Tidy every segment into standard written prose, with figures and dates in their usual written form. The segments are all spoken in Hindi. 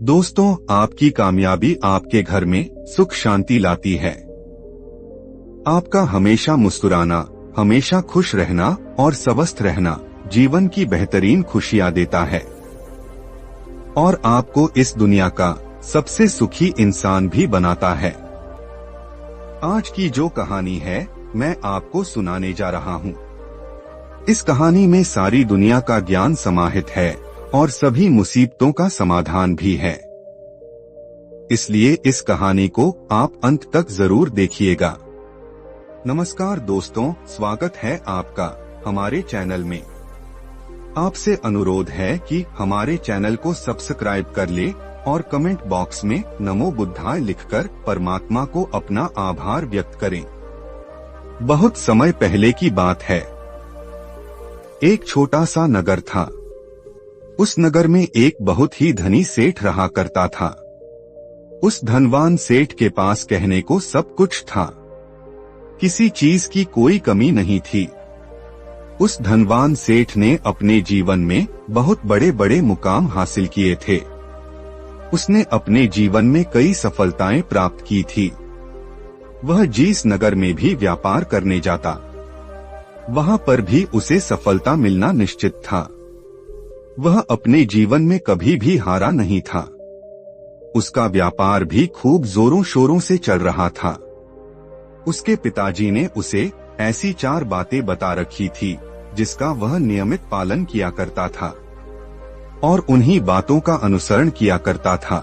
दोस्तों, आपकी कामयाबी आपके घर में सुख शांति लाती है। आपका हमेशा मुस्कुराना, हमेशा खुश रहना और स्वस्थ रहना जीवन की बेहतरीन खुशियां देता है और आपको इस दुनिया का सबसे सुखी इंसान भी बनाता है। आज की जो कहानी है मैं आपको सुनाने जा रहा हूँ। इस कहानी में सारी दुनिया का ज्ञान समाहित है और सभी मुसीबतों का समाधान भी है। इसलिए इस कहानी को आप अंत तक जरूर देखिएगा। नमस्कार दोस्तों, स्वागत है आपका हमारे चैनल में। आपसे अनुरोध है कि हमारे चैनल को सब्सक्राइब कर ले और कमेंट बॉक्स में नमो बुद्धाय लिखकर परमात्मा को अपना आभार व्यक्त करें। बहुत समय पहले की बात है। एक छोटा सा नगर था। उस नगर में एक बहुत ही धनी सेठ रहा करता था। उस धनवान सेठ के पास कहने को सब कुछ था। किसी चीज की कोई कमी नहीं थी। उस धनवान सेठ ने अपने जीवन में बहुत बड़े बड़े मुकाम हासिल किए थे। उसने अपने जीवन में कई सफलताएं प्राप्त की थी। वह जिस नगर में भी व्यापार करने जाता, वहां पर भी उसे सफलता मिलना निश्चित था। वह अपने जीवन में कभी भी हारा नहीं था। उसका व्यापार भी खूब जोरों शोरों से चल रहा था। उसके पिताजी ने उसे ऐसी 4 बातें बता रखी थी जिसका वह नियमित पालन किया करता था और उन्हीं बातों का अनुसरण किया करता था।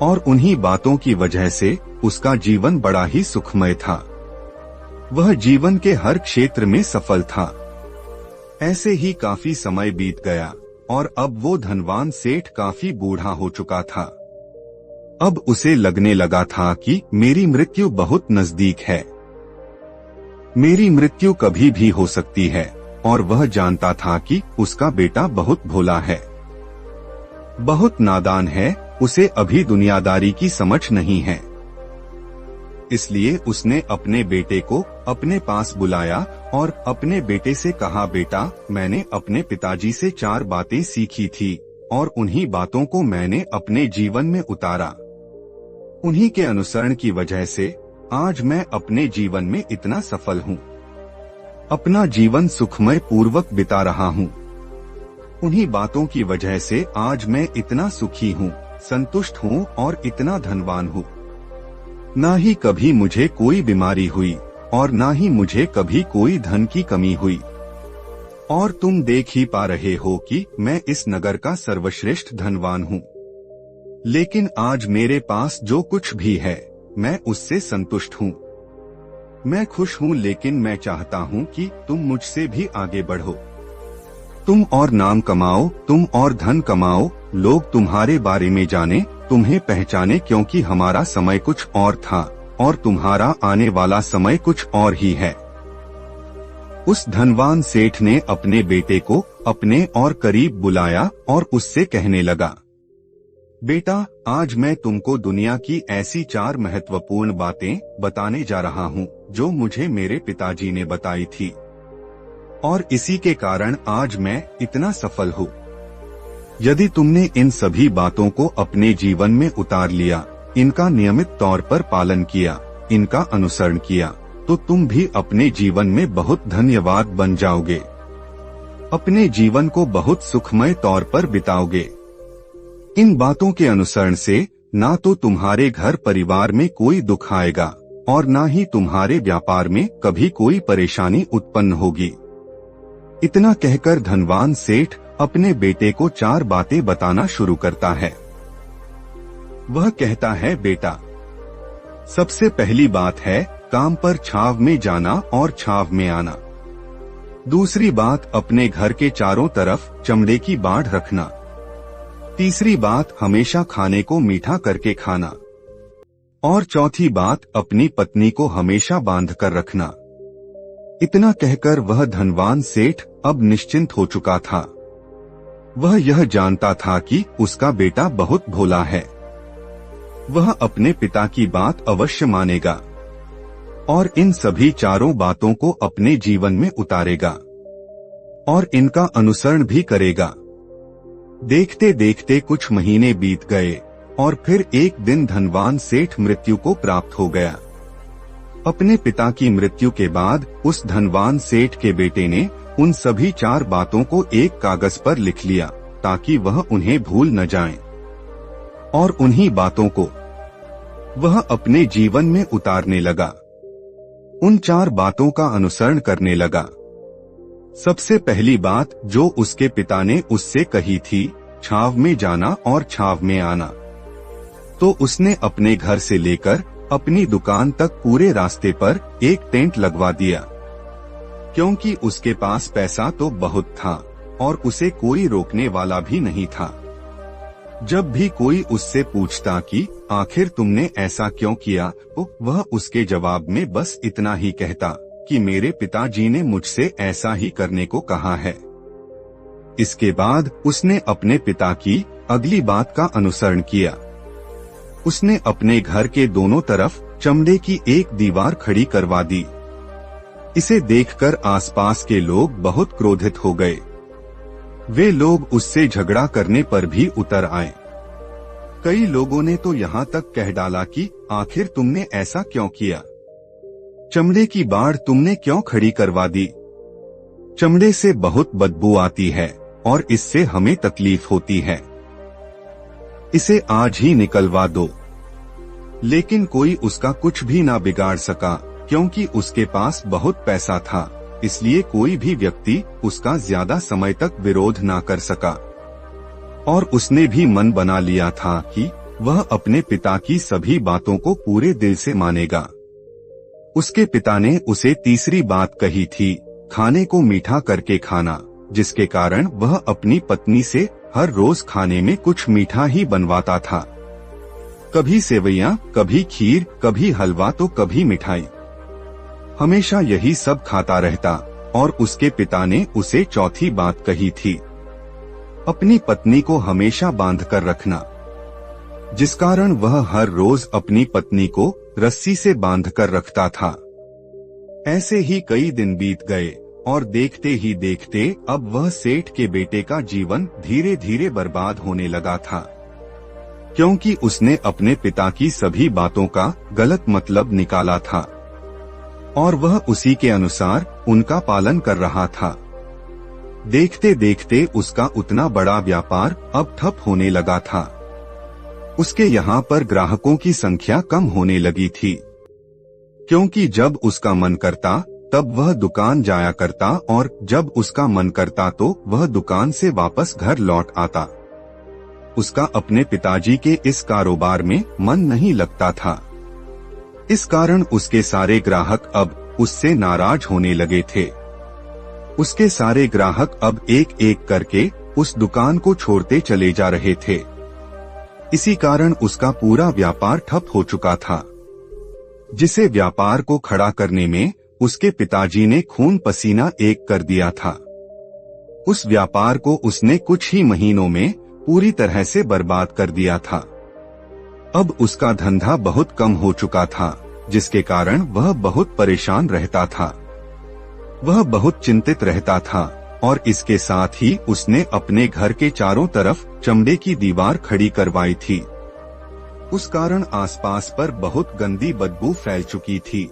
और उन्हीं बातों की वजह से उसका जीवन बड़ा ही सुखमय था। वह जीवन के हर क्षेत्र में सफल था। ऐसे ही काफी समय बीत गया और अब वो धनवान सेठ काफी बूढ़ा हो चुका था। अब उसे लगने लगा था कि मेरी मृत्यु बहुत नजदीक है। मेरी मृत्यु कभी भी हो सकती है और वह जानता था कि उसका बेटा बहुत भोला है, बहुत नादान है, उसे अभी दुनियादारी की समझ नहीं है। इसलिए उसने अपने बेटे को अपने पास बुलाया और अपने बेटे से कहा, बेटा, मैंने अपने पिताजी से 4 बातें सीखी थी और उन्हीं बातों को मैंने अपने जीवन में उतारा। उन्हीं के अनुसरण की वजह से आज मैं अपने जीवन में इतना सफल हूँ। अपना जीवन सुखमय पूर्वक बिता रहा हूँ। उन्हीं बातों की वजह से आज मैं इतना सुखी हूँ, संतुष्ट हूँ और इतना धनवान हूँ। ना ही कभी मुझे कोई बीमारी हुई और ना ही मुझे कभी कोई धन की कमी हुई। और तुम देख ही पा रहे हो कि मैं इस नगर का सर्वश्रेष्ठ धनवान हूँ। लेकिन आज मेरे पास जो कुछ भी है मैं उससे संतुष्ट हूँ। मैं खुश हूँ, लेकिन मैं चाहता हूँ कि तुम मुझसे भी आगे बढ़ो। तुम और नाम कमाओ, तुम और धन कमाओ, लोग तुम्हारे बारे में जाने, तुम्हें पहचाने, क्योंकि हमारा समय कुछ और था और तुम्हारा आने वाला समय कुछ और ही है। उस धनवान सेठ ने अपने बेटे को अपने और करीब बुलाया और उससे कहने लगा, बेटा, आज मैं तुमको दुनिया की ऐसी 4 महत्वपूर्ण बातें बताने जा रहा हूँ जो मुझे मेरे पिताजी ने बताई थी और इसी के कारण आज मैं इतना सफल हूँ। यदि तुमने इन सभी बातों को अपने जीवन में उतार लिया, इनका नियमित तौर पर पालन किया, इनका अनुसरण किया, तो तुम भी अपने जीवन में बहुत धन्यवाद बन जाओगे। अपने जीवन को बहुत सुखमय तौर पर बिताओगे। इन बातों के अनुसरण से ना तो तुम्हारे घर परिवार में कोई दुख आएगा और ना ही तुम्हारे व्यापार में कभी कोई परेशानी उत्पन्न होगी। इतना कहकर धनवान सेठ अपने बेटे को 4 बातें बताना शुरू करता है। वह कहता है, बेटा, सबसे पहली बात है काम पर छाव में जाना और छाव में आना। दूसरी बात, अपने घर के चारों तरफ चमड़े की बाड़ रखना। तीसरी बात, हमेशा खाने को मीठा करके खाना। और चौथी बात, अपनी पत्नी को हमेशा बांध कर रखना। इतना कहकर वह धनवान सेठ अब निश्चिंत हो चुका था। वह यह जानता था कि उसका बेटा बहुत भोला है। वह अपने पिता की बात अवश्य मानेगा और इन सभी 4 बातों को अपने जीवन में उतारेगा और इनका अनुसरण भी करेगा। देखते देखते कुछ महीने बीत गए और फिर एक दिन धनवान सेठ मृत्यु को प्राप्त हो गया। अपने पिता की मृत्यु के बाद उस धनवान सेठ के बेटे ने उन सभी 4 बातों को एक कागज पर लिख लिया ताकि वह उन्हें भूल न जाएं, और उन्हीं बातों को वह अपने जीवन में उतारने लगा। उन 4 बातों का अनुसरण करने लगा। सबसे पहली बात जो उसके पिता ने उससे कही थी, छाव में जाना और छाव में आना, तो उसने अपने घर से लेकर अपनी दुकान तक पूरे रास्ते पर एक टेंट लगवा दिया, क्योंकि उसके पास पैसा तो बहुत था और उसे कोई रोकने वाला भी नहीं था। जब भी कोई उससे पूछता कि आखिर तुमने ऐसा क्यों किया, तो वह उसके जवाब में बस इतना ही कहता कि मेरे पिताजी ने मुझसे ऐसा ही करने को कहा है। इसके बाद उसने अपने पिता की अगली बात का अनुसरण किया। उसने अपने घर के दोनों तरफ चमड़े की एक दीवार खड़ी करवा दी। इसे देखकर आसपास के लोग बहुत क्रोधित हो गए। वे लोग उससे झगड़ा करने पर भी उतर आए। कई लोगों ने तो यहाँ तक कह डाला कि आखिर तुमने ऐसा क्यों किया, चमड़े की बाड़ तुमने क्यों खड़ी करवा दी, चमड़े से बहुत बदबू आती है और इससे हमें तकलीफ होती है, इसे आज ही निकलवा दो। लेकिन कोई उसका कुछ भी ना बिगाड़ सका, क्योंकि उसके पास बहुत पैसा था, इसलिए कोई भी व्यक्ति उसका ज्यादा समय तक विरोध ना कर सका। और उसने भी मन बना लिया था कि वह अपने पिता की सभी बातों को पूरे दिल से मानेगा। उसके पिता ने उसे तीसरी बात कही थी, खाने को मीठा करके खाना, जिसके कारण वह अपनी पत्नी से हर रोज खाने में कुछ मीठा ही बनवाता था। कभी सेवइयां, कभी खीर, कभी हलवा तो कभी मिठाई, हमेशा यही सब खाता रहता। और उसके पिता ने उसे चौथी बात कही थी, अपनी पत्नी को हमेशा बांध कर रखना, जिस कारण वह हर रोज अपनी पत्नी को रस्सी से बांध कर रखता था। ऐसे ही कई दिन बीत गए और देखते ही देखते अब वह सेठ के बेटे का जीवन धीरे धीरे बर्बाद होने लगा था, क्योंकि उसने अपने पिता की सभी बातों का गलत मतलब निकाला था और वह उसी के अनुसार उनका पालन कर रहा था। देखते देखते उसका उतना बड़ा व्यापार अब ठप होने लगा था। उसके यहाँ पर ग्राहकों की संख्या कम होने लगी थी, क्योंकि जब उसका मन करता तब वह दुकान जाया करता और जब उसका मन करता तो वह दुकान से वापस घर लौट आता। उसका अपने पिताजी के इस कारोबार में मन नहीं लगता था। इस कारण उसके सारे ग्राहक अब उससे नाराज होने लगे थे। उसके सारे ग्राहक अब एक एक करके उस दुकान को छोड़ते चले जा रहे थे। इसी कारण उसका पूरा व्यापार ठप हो चुका था, जिसे व्यापार को खड़ा करने में उसके पिताजी ने खून पसीना एक कर दिया था। उस व्यापार को उसने कुछ ही महीनों में पूरी तरह से बर्बाद कर दिया था। अब उसका धंधा बहुत कम हो चुका था, जिसके कारण वह बहुत परेशान रहता था। वह बहुत चिंतित रहता था और इसके साथ ही उसने अपने घर के चारों तरफ चमड़े की दीवार खड़ी करवाई थी। उस कारण आसपास पर बहुत गंदी बदबू फैल चुकी थी।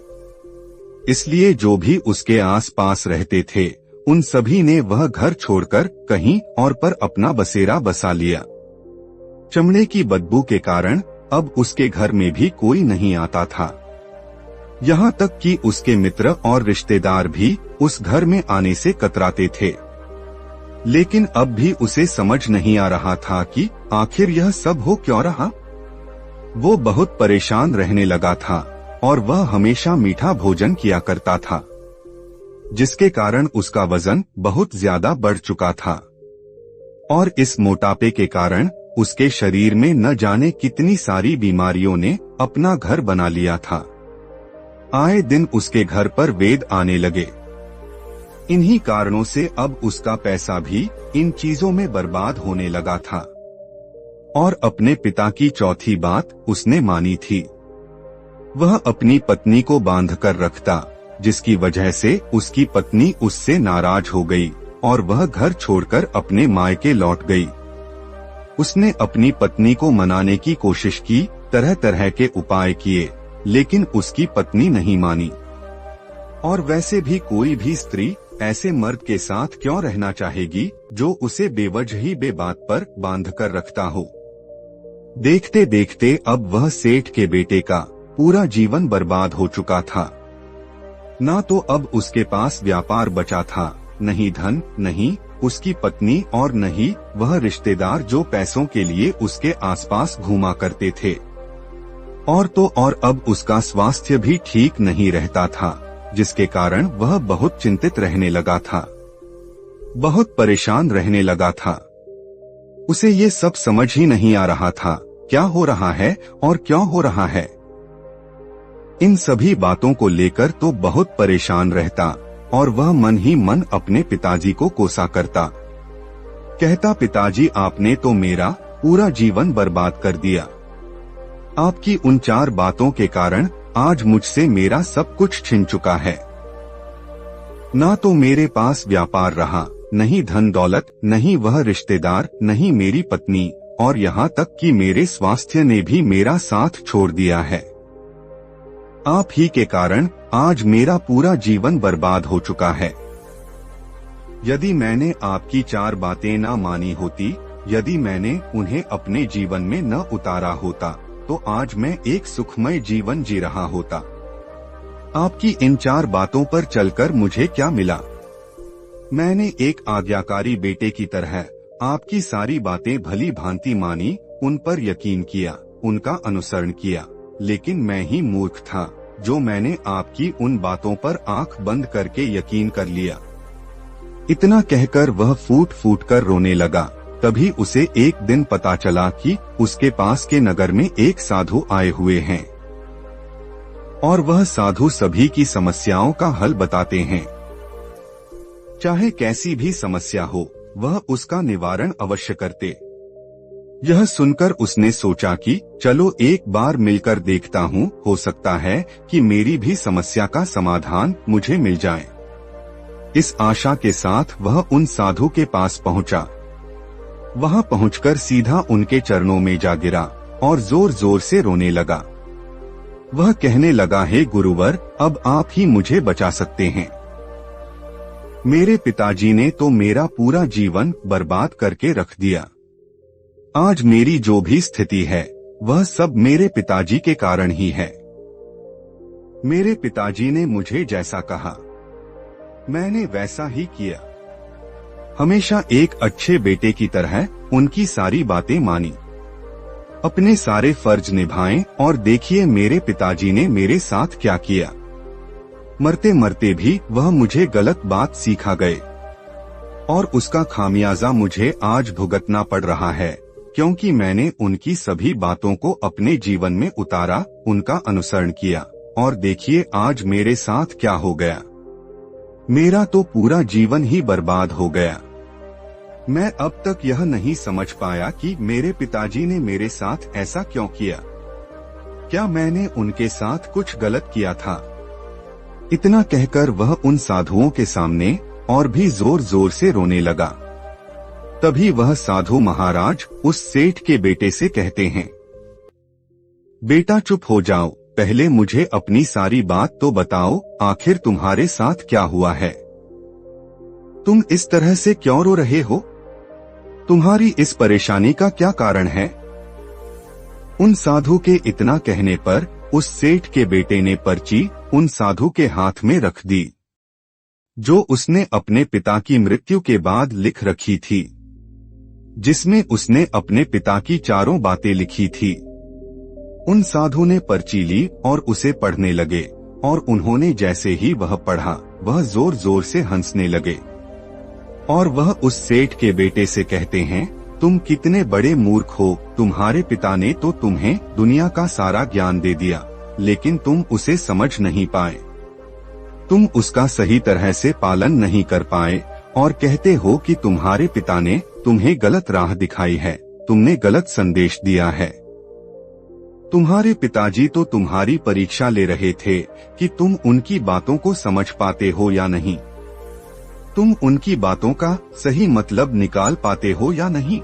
इसलिए जो भी उसके आसपास रहते थे उन सभी ने वह घर छोड़कर कहीं और पर अपना बसेरा बसा लिया। चमड़े की बदबू के कारण अब उसके घर में भी कोई नहीं आता था। यहाँ तक कि उसके मित्र और रिश्तेदार भी उस घर में आने से कतराते थे। लेकिन अब भी उसे समझ नहीं आ रहा था कि आखिर यह सब हो क्यों रहा। वो बहुत परेशान रहने लगा था और वह हमेशा मीठा भोजन किया करता था, जिसके कारण उसका वजन बहुत ज्यादा बढ़ चुका था और इस मोटापे के कारण उसके शरीर में न जाने कितनी सारी बीमारियों ने अपना घर बना लिया था। आए दिन उसके घर पर वेद आने लगे। इन्हीं कारणों से अब उसका पैसा भी इन चीजों में बर्बाद होने लगा था और अपने पिता की चौथी बात उसने मानी थी। वह अपनी पत्नी को बांध कर रखता, जिसकी वजह से उसकी पत्नी उससे नाराज हो गई और वह घर छोड़कर अपने मायके लौट गई। उसने अपनी पत्नी को मनाने की कोशिश की, तरह तरह के उपाय किए, लेकिन उसकी पत्नी नहीं मानी। और वैसे भी कोई भी स्त्री ऐसे मर्द के साथ क्यों रहना चाहेगी जो उसे बेवजह ही बेबात पर बांध कर रखता हो। देखते देखते अब वह सेठ के बेटे का पूरा जीवन बर्बाद हो चुका था। ना तो अब उसके पास व्यापार बचा था, नहीं धन, नहीं उसकी पत्नी और नहीं वह रिश्तेदार जो पैसों के लिए उसके आसपास घूमा करते थे। और तो और अब उसका स्वास्थ्य भी ठीक नहीं रहता था, जिसके कारण वह बहुत चिंतित रहने लगा था, बहुत परेशान रहने लगा था। उसे ये सब समझ ही नहीं आ रहा था क्या हो रहा है और क्यों हो रहा है। इन सभी बातों को लेकर तो बहुत परेशान रहता और वह मन ही मन अपने पिताजी को कोसा करता। कहता, पिताजी आपने तो मेरा पूरा जीवन बर्बाद कर दिया। आपकी उन 4 बातों के कारण आज मुझसे मेरा सब कुछ छिन चुका है। ना तो मेरे पास व्यापार रहा, नहीं धन दौलत, नहीं वह रिश्तेदार, नहीं मेरी पत्नी, और यहाँ तक कि मेरे स्वास्थ्य ने भी मेरा साथ छोड़ दिया है। आप ही के कारण आज मेरा पूरा जीवन बर्बाद हो चुका है। यदि मैंने आपकी 4 बातें न मानी होती, यदि मैंने उन्हें अपने जीवन में न उतारा होता, तो आज मैं एक सुखमय जीवन जी रहा होता। आपकी इन 4 बातों पर चलकर मुझे क्या मिला? मैंने एक आज्ञाकारी बेटे की तरह आपकी सारी बातें भली भांति मानी, उन पर यकीन किया, उनका अनुसरण किया, लेकिन मैं ही मूर्ख था जो मैंने आपकी उन बातों पर आंख बंद करके यकीन कर लिया। इतना कहकर वह फूट फूट कर रोने लगा। तभी उसे एक दिन पता चला कि उसके पास के नगर में एक साधु आए हुए हैं और वह साधु सभी की समस्याओं का हल बताते हैं। चाहे कैसी भी समस्या हो, वह उसका निवारण अवश्य करते। यह सुनकर उसने सोचा कि चलो एक बार मिलकर देखता हूँ, हो सकता है कि मेरी भी समस्या का समाधान मुझे मिल जाए। इस आशा के साथ वह उन साधु के पास पहुँचा। वहां पहुंचकर सीधा उनके चरणों में जा गिरा और जोर जोर से रोने लगा। वह कहने लगा, हे गुरुवर, अब आप ही मुझे बचा सकते हैं। मेरे पिताजी ने तो मेरा पूरा जीवन बर्बाद करके रख दिया। आज मेरी जो भी स्थिति है वह सब मेरे पिताजी के कारण ही है। मेरे पिताजी ने मुझे जैसा कहा मैंने वैसा ही किया। हमेशा एक अच्छे बेटे की तरह उनकी सारी बातें मानी, अपने सारे फर्ज निभाएं और देखिए मेरे पिताजी ने मेरे साथ क्या किया। मरते मरते भी वह मुझे गलत बात सिखा गए और उसका खामियाजा मुझे आज भुगतना पड़ रहा है, क्योंकि मैंने उनकी सभी बातों को अपने जीवन में उतारा, उनका अनुसरण किया, और देखिए आज मेरे साथ क्या हो गया। मेरा तो पूरा जीवन ही बर्बाद हो गया। मैं अब तक यह नहीं समझ पाया कि मेरे पिताजी ने मेरे साथ ऐसा क्यों किया। क्या मैंने उनके साथ कुछ गलत किया था? इतना कहकर वह उन साधुओं के सामने और भी जोर जोर से रोने लगा। तभी वह साधु महाराज उस सेठ के बेटे से कहते हैं, बेटा चुप हो जाओ, पहले मुझे अपनी सारी बात तो बताओ, आखिर तुम्हारे साथ क्या हुआ है? तुम इस तरह से क्यों रो रहे हो? तुम्हारी इस परेशानी का क्या कारण है? उन साधु के इतना कहने पर उस सेठ के बेटे ने पर्ची उन साधु के हाथ में रख दी, जो उसने अपने पिता की मृत्यु के बाद लिख रखी थी, जिसमें उसने अपने पिता की 4 बातें लिखी थी। उन साधु ने पर्ची ली और उसे पढ़ने लगे, और उन्होंने जैसे ही वह पढ़ा, वह जोर जोर से हंसने लगे। और वह उस सेठ के बेटे से कहते हैं, तुम कितने बड़े मूर्ख हो, तुम्हारे पिता ने तो तुम्हें दुनिया का सारा ज्ञान दे दिया, लेकिन तुम उसे समझ नहीं पाए, तुम उसका सही तरह से पालन नहीं कर पाए, और कहते हो कि तुम्हारे पिता ने तुम्हें गलत राह दिखाई है, तुमने गलत संदेश दिया है। तुम्हारे पिताजी तो तुम्हारी परीक्षा ले रहे थे कि तुम उनकी बातों को समझ पाते हो या नहीं, तुम उनकी बातों का सही मतलब निकाल पाते हो या नहीं।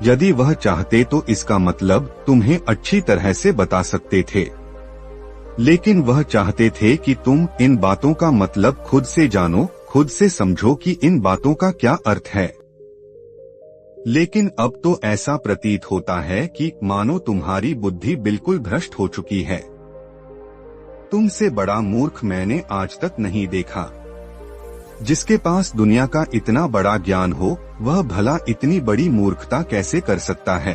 यदि वह चाहते तो इसका मतलब तुम्हें अच्छी तरह से बता सकते थे, लेकिन वह चाहते थे कि तुम इन बातों का मतलब खुद से जानो, खुद से समझो कि इन बातों का क्या अर्थ है। लेकिन अब तो ऐसा प्रतीत होता है कि मानो तुम्हारी बुद्धि बिल्कुल भ्रष्ट हो चुकी है। तुमसे बड़ा मूर्ख मैंने आज तक नहीं देखा। जिसके पास दुनिया का इतना बड़ा ज्ञान हो, वह भला इतनी बड़ी मूर्खता कैसे कर सकता है।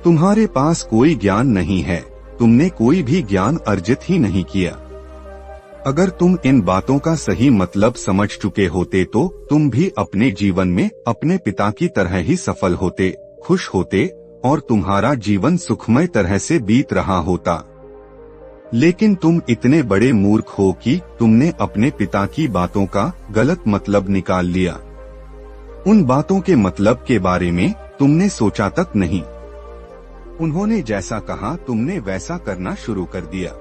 तुम्हारे पास कोई ज्ञान नहीं है, तुमने कोई भी ज्ञान अर्जित ही नहीं किया। अगर तुम इन बातों का सही मतलब समझ चुके होते तो तुम भी अपने जीवन में अपने पिता की तरह ही सफल होते, खुश होते और तुम्हारा जीवन सुखमय तरह से बीत रहा होता। लेकिन तुम इतने बड़े मूर्ख हो कि तुमने अपने पिता की बातों का गलत मतलब निकाल लिया। उन बातों के मतलब के बारे में तुमने सोचा तक नहीं। उन्होंने जैसा कहा तुमने वैसा करना शुरू कर दिया।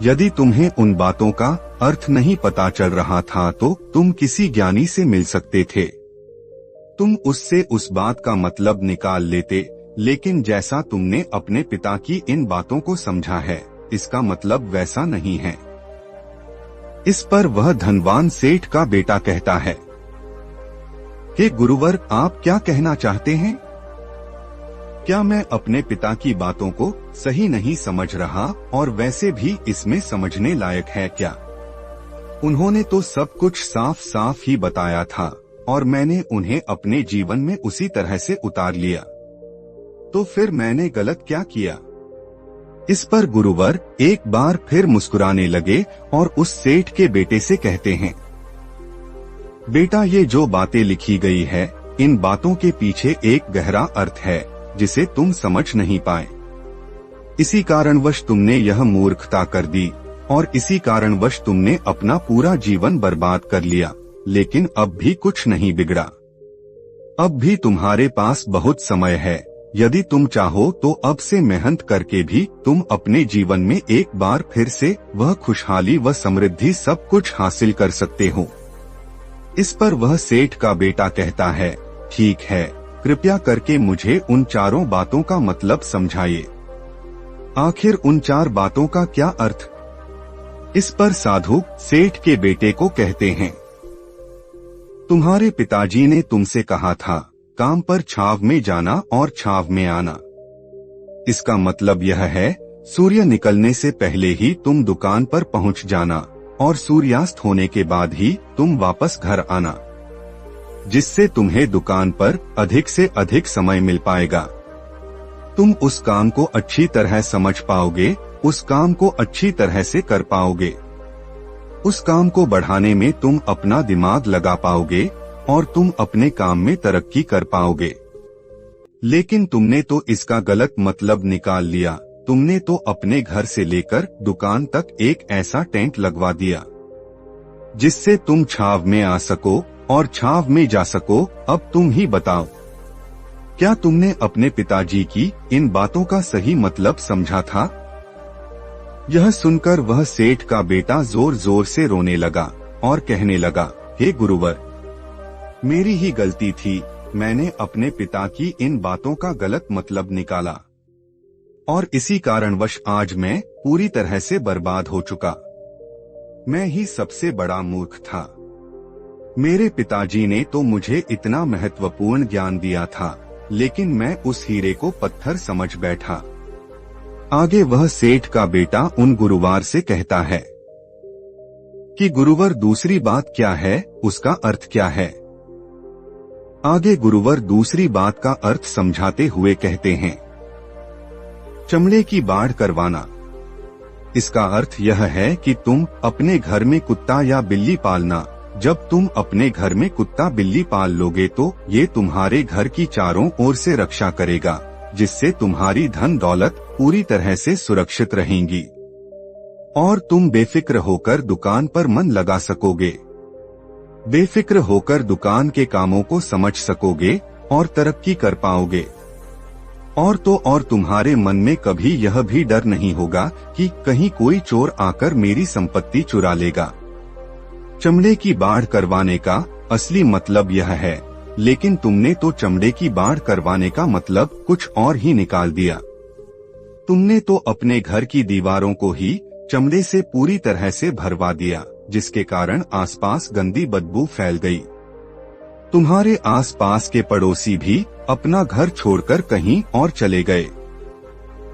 यदि तुम्हें उन बातों का अर्थ नहीं पता चल रहा था तो तुम किसी ज्ञानी से मिल सकते थे। तुम उससे उस बात का मतलब निकाल लेते, लेकिन जैसा तुमने अपने पिता की इन बातों को समझा है, इसका मतलब वैसा नहीं है। इस पर वह धनवान सेठ का बेटा कहता है, हे गुरुवर, आप क्या कहना चाहते हैं? क्या मैं अपने पिता की बातों को सही नहीं समझ रहा और वैसे भी इसमें समझने लायक है क्या? उन्होंने तो सब कुछ साफ साफ ही बताया था और मैंने उन्हें अपने जीवन में उसी तरह से उतार लिया। तो फिर मैंने गलत क्या किया? इस पर गुरुवर एक बार फिर मुस्कुराने लगे और उस सेठ के बेटे से कहते हैं, बेटा, ये जो बातें लिखी गई है, इन बातों के पीछे एक गहरा अर्थ है जिसे तुम समझ नहीं पाए। इसी कारणवश तुमने यह मूर्खता कर दी और इसी कारणवश तुमने अपना पूरा जीवन बर्बाद कर लिया। लेकिन अब भी कुछ नहीं बिगड़ा। अब भी तुम्हारे पास बहुत समय है। यदि तुम चाहो तो अब से मेहनत करके भी तुम अपने जीवन में एक बार फिर से वह खुशहाली व समृद्धि सब कुछ हासिल कर सकते हो। इस पर वह सेठ का बेटा कहता है, ठीक है, कृपया करके मुझे उन चारों बातों का मतलब समझाइए। आखिर उन चार बातों का क्या अर्थ? इस पर साधु सेठ के बेटे को कहते हैं, तुम्हारे पिताजी ने तुमसे कहा था काम पर छाव में जाना और छाव में आना। इसका मतलब यह है, सूर्य निकलने से पहले ही तुम दुकान पर पहुंच जाना और सूर्यास्त होने के बाद ही तुम वापस घर आना, जिससे तुम्हें दुकान पर अधिक से अधिक समय मिल पाएगा। तुम उस काम को अच्छी तरह समझ पाओगे, उस काम को अच्छी तरह से कर पाओगे, उस काम को बढ़ाने में तुम अपना दिमाग लगा पाओगे और तुम अपने काम में तरक्की कर पाओगे। लेकिन तुमने तो इसका गलत मतलब निकाल लिया। तुमने तो अपने घर से लेकर दुकान तक एक ऐसा टेंट लगवा दिया जिससे तुम छाव में आ सको और छाव में जा सको। अब तुम ही बताओ, क्या तुमने अपने पिताजी की इन बातों का सही मतलब समझा था? यह सुनकर वह सेठ का बेटा जोर जोर से रोने लगा और कहने लगा, हे गुरुवर, मेरी ही गलती थी। मैंने अपने पिता की इन बातों का गलत मतलब निकाला और इसी कारणवश आज मैं पूरी तरह से बर्बाद हो चुका। मैं ही सबसे बड़ा मूर्ख था। मेरे पिताजी ने तो मुझे इतना महत्वपूर्ण ज्ञान दिया था, लेकिन मैं उस हीरे को पत्थर समझ बैठा। आगे वह सेठ का बेटा उन गुरुवार से कहता है कि गुरुवर, दूसरी बात क्या है, उसका अर्थ क्या है? आगे गुरुवर दूसरी बात का अर्थ समझाते हुए कहते हैं, चमड़े की बाढ़ करवाना। इसका अर्थ यह है कि तुम अपने घर में कुत्ता या बिल्ली पालना। जब तुम अपने घर में कुत्ता बिल्ली पाल लोगे तो ये तुम्हारे घर की चारों ओर से रक्षा करेगा, जिससे तुम्हारी धन दौलत पूरी तरह से सुरक्षित रहेंगी और तुम बेफिक्र होकर दुकान पर मन लगा सकोगे, बेफिक्र होकर दुकान के कामों को समझ सकोगे और तरक्की कर पाओगे। और तो और तुम्हारे मन में कभी यह भी डर नहीं होगा कि कहीं कोई चोर आकर मेरी संपत्ति चुरा लेगा। चमड़े की बाढ़ करवाने का असली मतलब यह है लेकिन तुमने तो चमड़े की बाढ़ करवाने का मतलब कुछ और ही निकाल दिया। तुमने तो अपने घर की दीवारों को ही चमड़े से पूरी तरह से भरवा दिया, जिसके कारण आसपास गंदी बदबू फैल गई। तुम्हारे आसपास के पड़ोसी भी अपना घर छोड़कर कहीं और चले गए।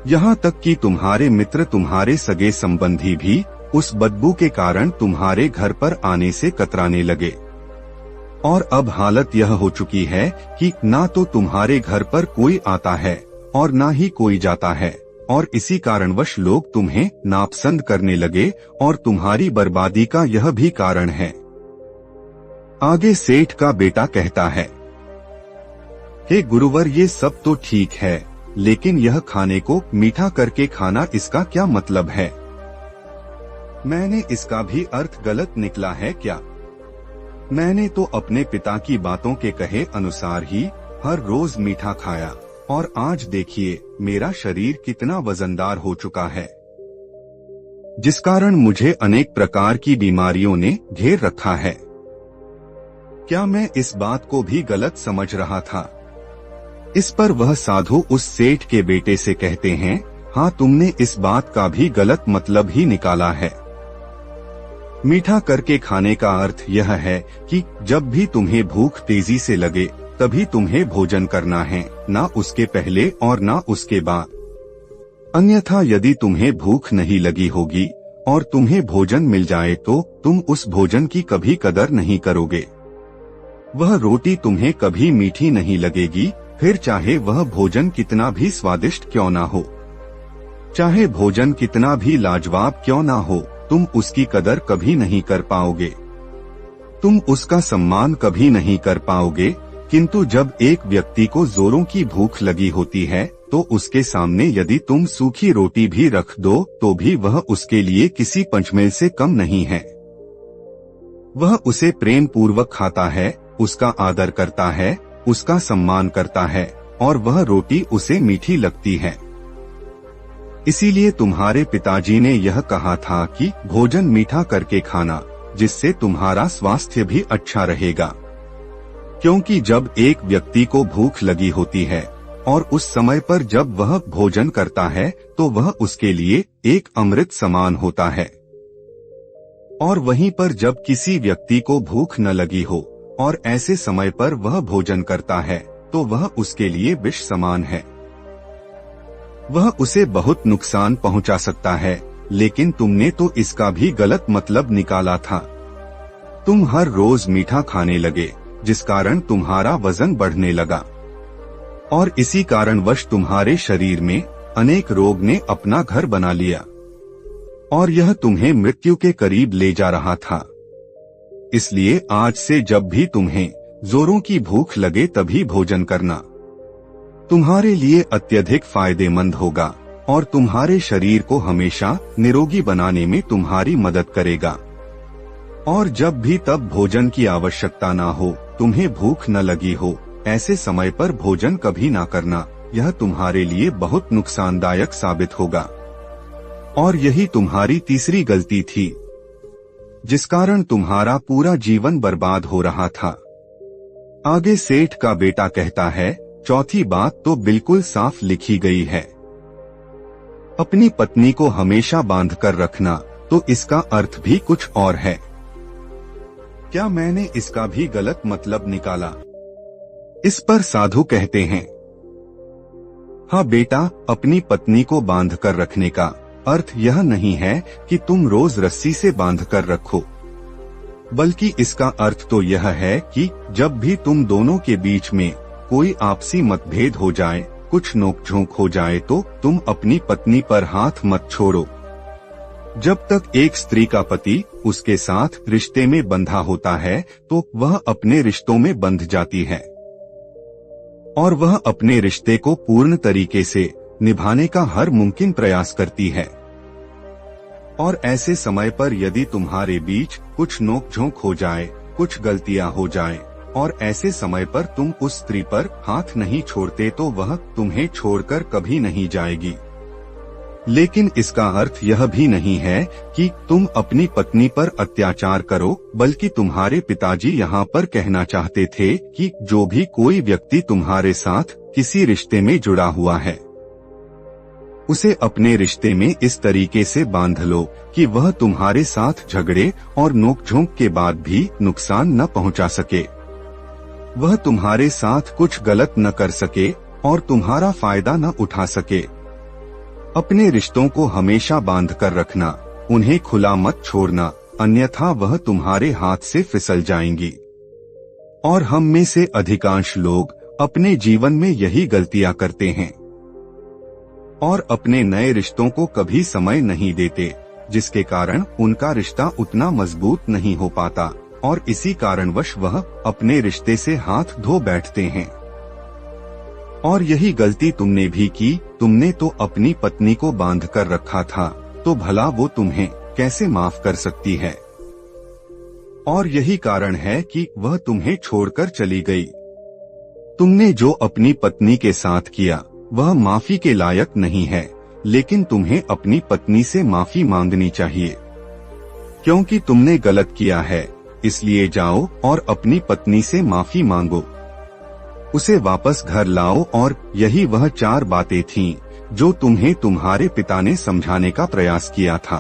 यहाँ तक कि तुम्हारे मित्र, तुम्हारे सगे संबंधी भी उस बदबू के कारण तुम्हारे घर पर आने से कतराने लगे। और अब हालत यह हो चुकी है कि ना तो तुम्हारे घर पर कोई आता है और ना ही कोई जाता है, और इसी कारणवश लोग तुम्हें नापसंद करने लगे, और तुम्हारी बर्बादी का यह भी कारण है। आगे सेठ का बेटा कहता है, हे गुरुवर, ये सब तो ठीक है, लेकिन यह खाने को मीठा करके खाना, इसका क्या मतलब है? मैंने इसका भी अर्थ गलत निकला है क्या? मैंने तो अपने पिता की बातों के कहे अनुसार ही हर रोज मीठा खाया, और आज देखिए मेरा शरीर कितना वजनदार हो चुका है, जिस कारण मुझे अनेक प्रकार की बीमारियों ने घेर रखा है। क्या मैं इस बात को भी गलत समझ रहा था? इस पर वह साधु उस सेठ के बेटे से कहते हैं, हाँ, तुमने इस बात का भी गलत मतलब ही निकाला है। मीठा करके खाने का अर्थ यह है कि जब भी तुम्हें भूख तेजी से लगे तभी तुम्हें भोजन करना है, ना उसके पहले और ना उसके बाद। अन्यथा यदि तुम्हें भूख नहीं लगी होगी और तुम्हें भोजन मिल जाए तो तुम उस भोजन की कभी कदर नहीं करोगे। वह रोटी तुम्हें कभी मीठी नहीं लगेगी, फिर चाहे वह भोजन कितना भी स्वादिष्ट क्यों ना हो, चाहे भोजन कितना भी लाजवाब क्यों ना हो, तुम उसकी कदर कभी नहीं कर पाओगे, तुम उसका सम्मान कभी नहीं कर पाओगे। किंतु जब एक व्यक्ति को जोरों की भूख लगी होती है तो उसके सामने यदि तुम सूखी रोटी भी रख दो तो भी वह उसके लिए किसी पंचमेल से कम नहीं है। वह उसे प्रेम पूर्वक खाता है, उसका आदर करता है, उसका सम्मान करता है, और वह रोटी उसे मीठी लगती है। इसीलिए तुम्हारे पिताजी ने यह कहा था कि भोजन मीठा करके खाना, जिससे तुम्हारा स्वास्थ्य भी अच्छा रहेगा। क्योंकि जब एक व्यक्ति को भूख लगी होती है और उस समय पर जब वह भोजन करता है तो वह उसके लिए एक अमृत समान होता है, और वहीं पर जब किसी व्यक्ति को भूख न लगी हो और ऐसे समय पर वह भोजन करता है तो वह उसके लिए विष समान है। वह उसे बहुत नुकसान पहुंचा सकता है, लेकिन तुमने तो इसका भी गलत मतलब निकाला था। तुम हर रोज मीठा खाने लगे, जिस कारण तुम्हारा वजन बढ़ने लगा, और इसी कारणवश तुम्हारे शरीर में अनेक रोग ने अपना घर बना लिया, और यह तुम्हें मृत्यु के करीब ले जा रहा था। इसलिए आज से जब भी तुम्हें जोरों की भूख लगे तभी भोजन करना, तुम्हारे लिए अत्यधिक फायदेमंद होगा और तुम्हारे शरीर को हमेशा निरोगी बनाने में तुम्हारी मदद करेगा। और जब भी तब भोजन की आवश्यकता ना हो, तुम्हें भूख न लगी हो, ऐसे समय पर भोजन कभी ना करना, यह तुम्हारे लिए बहुत नुकसानदायक साबित होगा। और यही तुम्हारी तीसरी गलती थी, जिस कारण तुम्हारा पूरा जीवन बर्बाद हो रहा था। आगे सेठ का बेटा कहता है, चौथी बात तो बिल्कुल साफ लिखी गई है, अपनी पत्नी को हमेशा बांध कर रखना, तो इसका अर्थ भी कुछ और है। क्या मैंने इसका भी गलत मतलब निकाला? इस पर साधु कहते हैं, हाँ बेटा, अपनी पत्नी को बांध कर रखने का अर्थ यह नहीं है कि तुम रोज रस्सी से बांध कर रखो, बल्कि इसका अर्थ तो यह है कि जब भी तुम दोनों के बीच में कोई आपसी मतभेद हो जाए, कुछ नोकझोंक हो जाए, तो तुम अपनी पत्नी पर हाथ मत छोड़ो। जब तक एक स्त्री का पति उसके साथ रिश्ते में बंधा होता है तो वह अपने रिश्तों में बंध जाती है, और वह अपने रिश्ते को पूर्ण तरीके से निभाने का हर मुमकिन प्रयास करती है। और ऐसे समय पर यदि तुम्हारे बीच कुछ नोकझोंक हो जाए, कुछ गलतियां हो जाए, और ऐसे समय पर तुम उस स्त्री पर हाथ नहीं छोड़ते तो वह तुम्हें छोड़कर कभी नहीं जाएगी। लेकिन इसका अर्थ यह भी नहीं है कि तुम अपनी पत्नी पर अत्याचार करो, बल्कि तुम्हारे पिताजी यहाँ पर कहना चाहते थे कि जो भी कोई व्यक्ति तुम्हारे साथ किसी रिश्ते में जुड़ा हुआ है, उसे अपने रिश्ते में इस तरीके से बांध लो कि वह तुम्हारे साथ झगड़े और नोकझोंक के बाद भी नुकसान न पहुंचा सके, वह तुम्हारे साथ कुछ गलत न कर सके और तुम्हारा फायदा न उठा सके। अपने रिश्तों को हमेशा बांध कर रखना, उन्हें खुला मत छोड़ना, अन्यथा वह तुम्हारे हाथ से फिसल जाएंगी। और हम में से अधिकांश लोग अपने जीवन में यही गलतियां करते हैं और अपने नए रिश्तों को कभी समय नहीं देते, जिसके कारण उनका रिश्ता उतना मजबूत नहीं हो पाता और इसी कारणवश वह अपने रिश्ते से हाथ धो बैठते हैं। और यही गलती तुमने भी की। तुमने तो अपनी पत्नी को बांध कर रखा था, तो भला वो तुम्हें कैसे माफ कर सकती है? और यही कारण है कि वह तुम्हें छोड़कर चली गई। तुमने जो अपनी पत्नी के साथ किया वह माफी के लायक नहीं है, लेकिन तुम्हें अपनी पत्नी से माफी मांगनी चाहिए, क्योंकि तुमने गलत किया है। इसलिए जाओ और अपनी पत्नी से माफी मांगो, उसे वापस घर लाओ। और यही वह 4 बातें थीं जो तुम्हें तुम्हारे पिता ने समझाने का प्रयास किया था,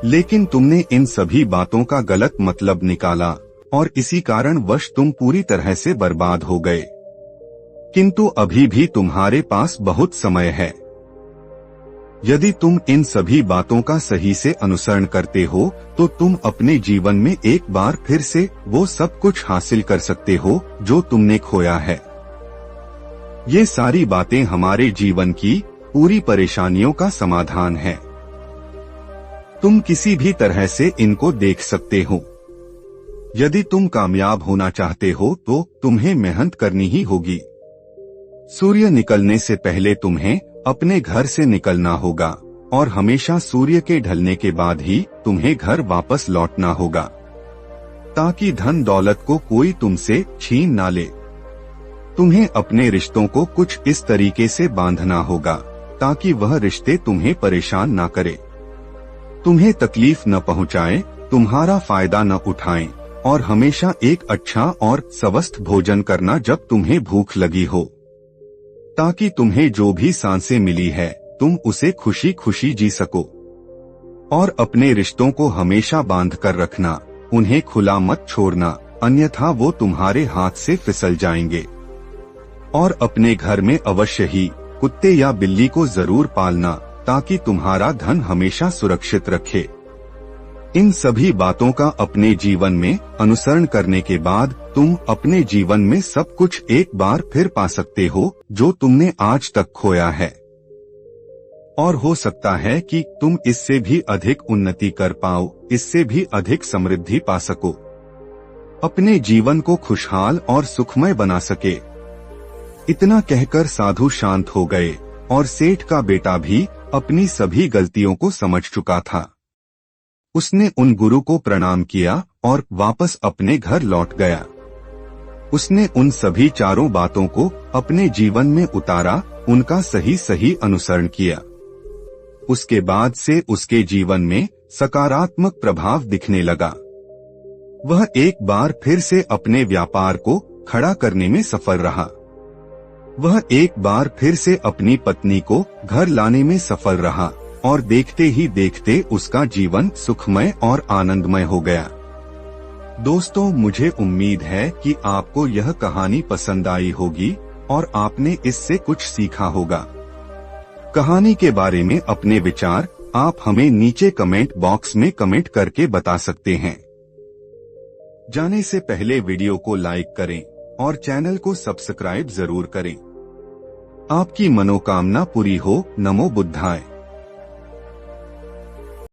लेकिन तुमने इन सभी बातों का गलत मतलब निकाला और इसी कारणवश तुम पूरी तरह से बर्बाद हो गए। किंतु अभी भी तुम्हारे पास बहुत समय है। यदि तुम इन सभी बातों का सही से अनुसरण करते हो तो तुम अपने जीवन में एक बार फिर से वो सब कुछ हासिल कर सकते हो जो तुमने खोया है। ये सारी बातें हमारे जीवन की पूरी परेशानियों का समाधान है। तुम किसी भी तरह से इनको देख सकते हो। यदि तुम कामयाब होना चाहते हो तो तुम्हें मेहनत करनी ही होगी। सूर्य निकलने से पहले तुम्हें अपने घर से निकलना होगा और हमेशा सूर्य के ढलने के बाद ही तुम्हें घर वापस लौटना होगा, ताकि धन दौलत को कोई तुमसे छीन ना ले। तुम्हें अपने रिश्तों को कुछ इस तरीके से बांधना होगा ताकि वह रिश्ते तुम्हें परेशान ना करे, तुम्हें तकलीफ न पहुंचाएं, तुम्हारा फायदा न उठाएं और हमेशा एक अच्छा और स्वस्थ भोजन करना जब तुम्हें भूख लगी हो, ताकि तुम्हें जो भी सांसें मिली है तुम उसे खुशी खुशी जी सको। और अपने रिश्तों को हमेशा बांध कर रखना, उन्हें खुला मत छोड़ना, अन्यथा वो तुम्हारे हाथ से फिसल जाएंगे। और अपने घर में अवश्य ही कुत्ते या बिल्ली को जरूर पालना ताकि तुम्हारा धन हमेशा सुरक्षित रखे। इन सभी बातों का अपने जीवन में अनुसरण करने के बाद तुम अपने जीवन में सब कुछ एक बार फिर पा सकते हो जो तुमने आज तक खोया है। और हो सकता है कि तुम इससे भी अधिक उन्नति कर पाओ, इससे भी अधिक समृद्धि पा सको, अपने जीवन को खुशहाल और सुखमय बना सके। इतना कहकर साधु शांत हो गए और सेठ का बेटा भी अपनी सभी गलतियों को समझ चुका था। उसने उन गुरु को प्रणाम किया और वापस अपने घर लौट गया। उसने उन सभी 4 बातों को अपने जीवन में उतारा, उनका सही सही अनुसरण किया। उसके बाद से उसके जीवन में सकारात्मक प्रभाव दिखने लगा। वह एक बार फिर से अपने व्यापार को खड़ा करने में सफल रहा। वह एक बार फिर से अपनी पत्नी को घर लाने में सफल रहा और देखते ही देखते उसका जीवन सुखमय और आनंदमय हो गया। दोस्तों, मुझे उम्मीद है कि आपको यह कहानी पसंद आई होगी और आपने इससे कुछ सीखा होगा। कहानी के बारे में अपने विचार आप हमें नीचे कमेंट बॉक्स में कमेंट करके बता सकते हैं। जाने से पहले वीडियो को लाइक करें और चैनल को सब्सक्राइब जरूर करें। आपकी मनोकामना पूरी हो। नमो बुद्धाय।